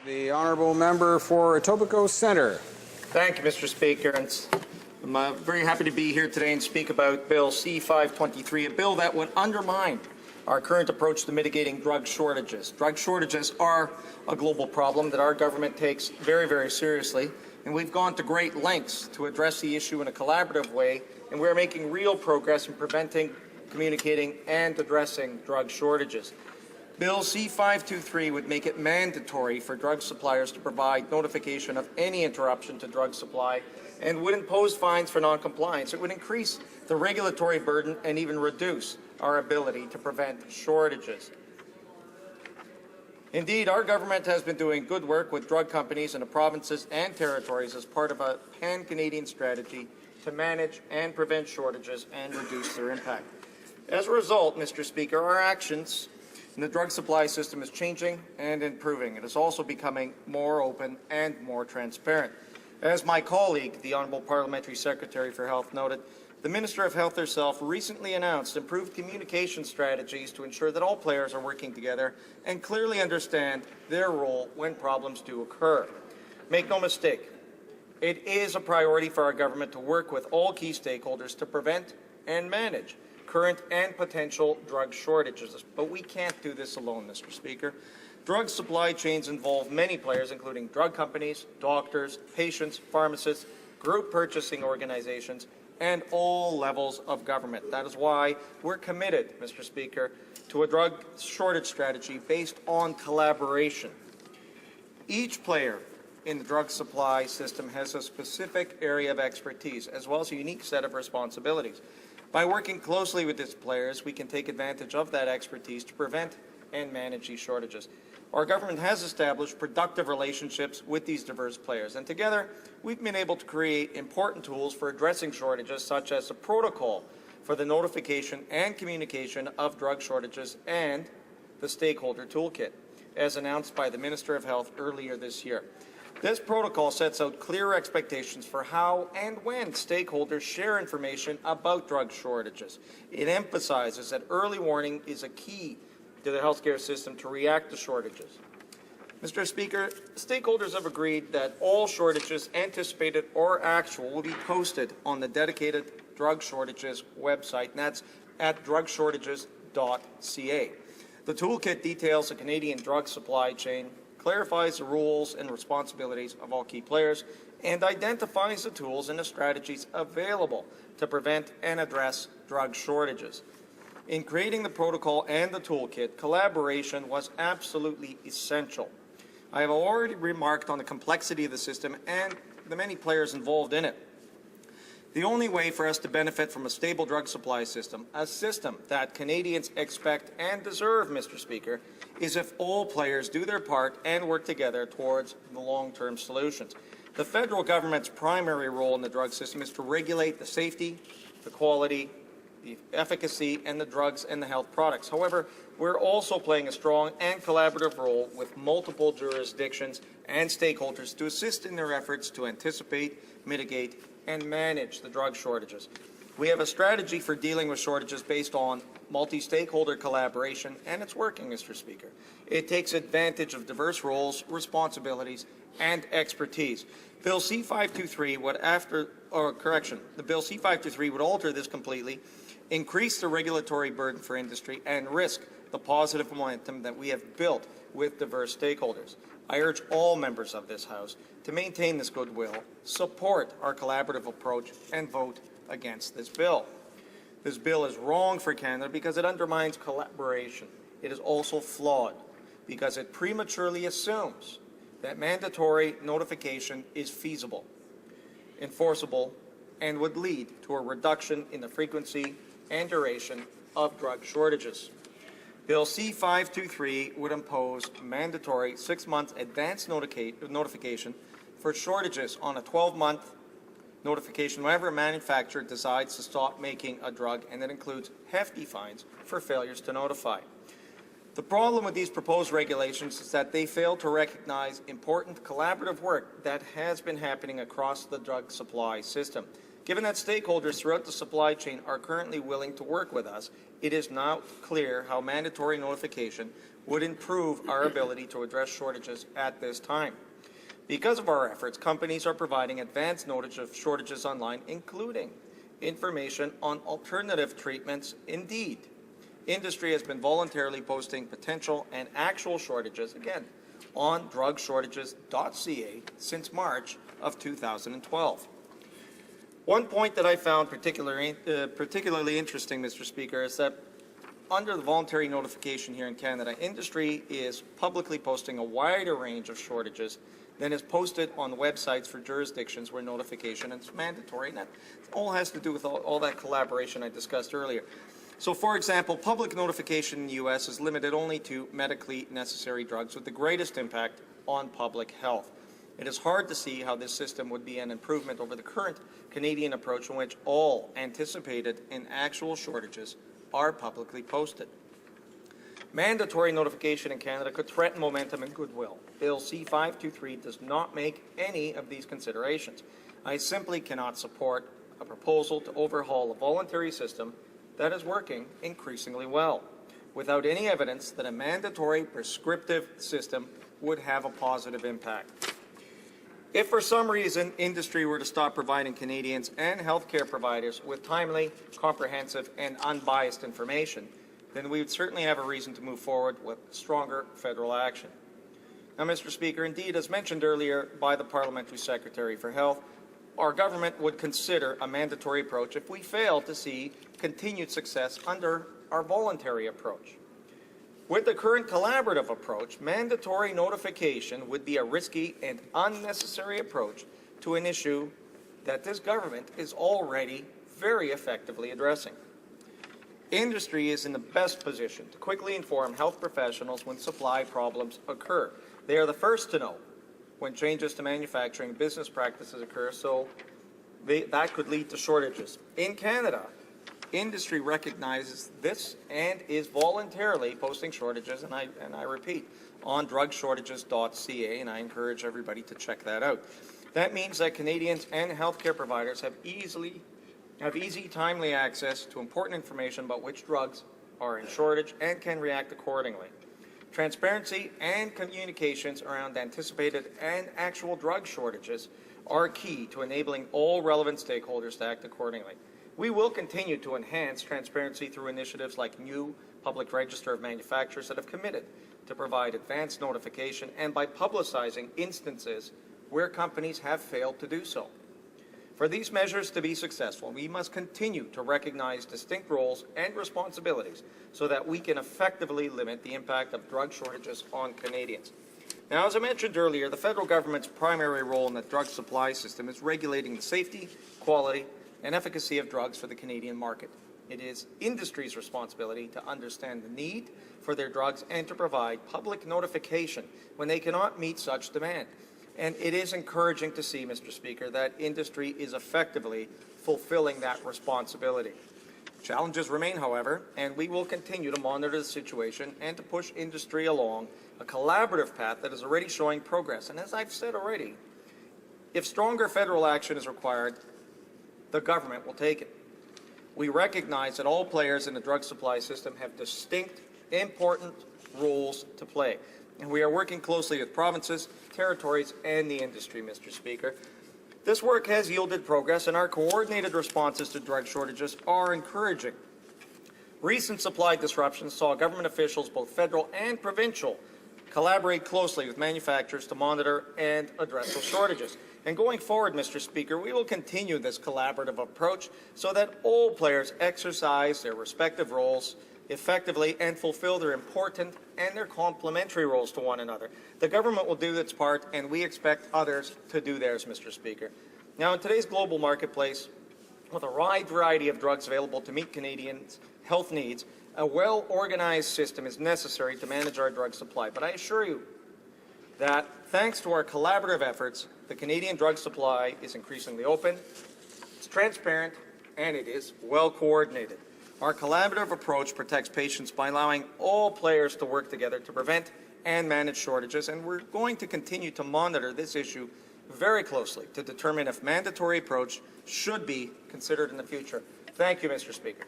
The honourable member for Etobicoke Centre. Thank you, Mr. Speaker. I'm very happy to be here today and speak about Bill C-523, a bill that would undermine our current approach to mitigating drug shortages. Drug shortages are a global problem that our government takes very, very seriously, and we've gone to great lengths to address the issue in a collaborative way, and we're making real progress in preventing, communicating, and addressing drug shortages. Bill C-523 would make it mandatory for drug suppliers to provide notification of any interruption to drug supply and would impose fines for non-compliance. It would increase the regulatory burden and even reduce our ability to prevent shortages. Indeed, our government has been doing good work with drug companies in the provinces and territories as part of a pan-Canadian strategy to manage and prevent shortages and reduce their impact. As a result, Mr. Speaker, our actions in the drug supply system is changing and improving. It is also becoming more open and more transparent. As my colleague, the Honourable Parliamentary Secretary for Health, noted, the Minister of Health herself recently announced improved communication strategies to ensure that all players are working together and clearly understand their role when problems do occur. Make no mistake, it is a priority for our government to work with all key stakeholders to prevent and manage current and potential drug shortages. But we can't do this alone, Mr. Speaker. Drug supply chains involve many players, including drug companies, doctors, patients, pharmacists, group purchasing organizations, and all levels of government. That is why we're committed, Mr. Speaker, to a drug shortage strategy based on collaboration. Each player in the drug supply system has a specific area of expertise, as well as a unique set of responsibilities. By working closely with these players, we can take advantage of that expertise to prevent and manage these shortages. Our government has established productive relationships with these diverse players, and together we've been able to create important tools for addressing shortages, such as a protocol for the notification and communication of drug shortages and the stakeholder toolkit, as announced by the Minister of Health earlier this year. This protocol sets out clear expectations for how and when stakeholders share information about drug shortages. It emphasizes that early warning is a key to the healthcare system to react to shortages. Mr. Speaker, stakeholders have agreed that all shortages, anticipated or actual, will be posted on the dedicated drug shortages website, and that's at drugshortages.ca. The toolkit details the Canadian drug supply chain, clarifies the rules and responsibilities of all key players, and identifies the tools and the strategies available to prevent and address drug shortages. In creating the protocol and the toolkit, collaboration was absolutely essential. I have already remarked on the complexity of the system and the many players involved in it. The only way for us to benefit from a stable drug supply system, a system that Canadians expect and deserve, Mr. Speaker, is if all players do their part and work together towards the long-term solutions. The federal government's primary role in the drug system is to regulate the safety, the quality, the efficacy, and the drugs and the health products. However, we're also playing a strong and collaborative role with multiple jurisdictions and stakeholders to assist in their efforts to anticipate, mitigate, and manage the drug shortages. We have a strategy for dealing with shortages based on multi-stakeholder collaboration, and it's working, Mr. Speaker. It takes advantage of diverse roles, responsibilities, and expertise. Bill C-523 would the Bill C-523 would alter this completely, increase the regulatory burden for industry, and risk the positive momentum that we have built with diverse stakeholders. I urge all members of this House to maintain this goodwill, support our collaborative approach, and vote against this bill. This bill is wrong for Canada because it undermines collaboration. It is also flawed because it prematurely assumes that mandatory notification is feasible, enforceable, and would lead to a reduction in the frequency and duration of drug shortages. Bill C-523 would impose mandatory 6-month advance notification for shortages on a 12-month notification whenever a manufacturer decides to stop making a drug, and that includes hefty fines for failures to notify. The problem with these proposed regulations is that they fail to recognize important collaborative work that has been happening across the drug supply system. Given that stakeholders throughout the supply chain are currently willing to work with us, it is now clear how mandatory notification would improve our ability to address shortages at this time. Because of our efforts, companies are providing advance notice of shortages online, including information on alternative treatments. Indeed, industry has been voluntarily posting potential and actual shortages, again, on drugshortages.ca since March of 2012. One point that I found particularly interesting, Mr. Speaker, is that under the voluntary notification here in Canada, industry is publicly posting a wider range of shortages than is posted on websites for jurisdictions where notification is mandatory. And that all has to do with all that collaboration I discussed earlier. So, for example, public notification in the U.S. is limited only to medically necessary drugs with the greatest impact on public health. It is hard to see how this system would be an improvement over the current Canadian approach in which all anticipated and actual shortages are publicly posted. Mandatory notification in Canada could threaten momentum and goodwill. Bill C-523 does not make any of these considerations. I simply cannot support a proposal to overhaul a voluntary system that is working increasingly well, without any evidence that a mandatory prescriptive system would have a positive impact. If for some reason industry were to stop providing Canadians and healthcare providers with timely, comprehensive, and unbiased information, then we would certainly have a reason to move forward with stronger federal action. Now, Mr. Speaker, indeed, as mentioned earlier by the Parliamentary Secretary for Health, our government would consider a mandatory approach if we fail to see continued success under our voluntary approach. With the current collaborative approach, mandatory notification would be a risky and unnecessary approach to an issue that this government is already very effectively addressing. Industry is in the best position to quickly inform health professionals when supply problems occur. They are the first to know when changes to manufacturing business practices occur, so that could lead to shortages. In Canada, industry recognizes this and is voluntarily posting shortages, and I repeat, on drugshortages.ca, and I encourage everybody to check that out. That means that Canadians and healthcare providers have easy, timely access to important information about which drugs are in shortage and can react accordingly. Transparency and communications around anticipated and actual drug shortages are key to enabling all relevant stakeholders to act accordingly. We will continue to enhance transparency through initiatives like new Public Register of Manufacturers that have committed to provide advance notification and by publicizing instances where companies have failed to do so. For these measures to be successful, we must continue to recognize distinct roles and responsibilities so that we can effectively limit the impact of drug shortages on Canadians. Now, as I mentioned earlier, the federal government's primary role in the drug supply system is regulating the safety, quality, and efficacy of drugs for the Canadian market. It is industry's responsibility to understand the need for their drugs and to provide public notification when they cannot meet such demand. And it is encouraging to see, Mr. Speaker, that industry is effectively fulfilling that responsibility. Challenges remain, however, and we will continue to monitor the situation and to push industry along a collaborative path that is already showing progress. And as I've said already, if stronger federal action is required, the government will take it. We recognize that all players in the drug supply system have distinct, important roles to play. And we are working closely with provinces, territories, and the industry, Mr. Speaker. This work has yielded progress, and our coordinated responses to drug shortages are encouraging. Recent supply disruptions saw government officials, both federal and provincial, collaborate closely with manufacturers to monitor and address those shortages. And going forward, Mr. Speaker, we will continue this collaborative approach so that all players exercise their respective roles effectively and fulfill their important and their complementary roles to one another. The government will do its part, and we expect others to do theirs, Mr. Speaker. Now, in today's global marketplace, with a wide variety of drugs available to meet Canadians' health needs, a well-organized system is necessary to manage our drug supply. But I assure you that, thanks to our collaborative efforts, the Canadian drug supply is increasingly open, it's transparent, and it is well-coordinated. Our collaborative approach protects patients by allowing all players to work together to prevent and manage shortages, and we're going to continue to monitor this issue very closely to determine if mandatory approach should be considered in the future. Thank you, Mr. Speaker.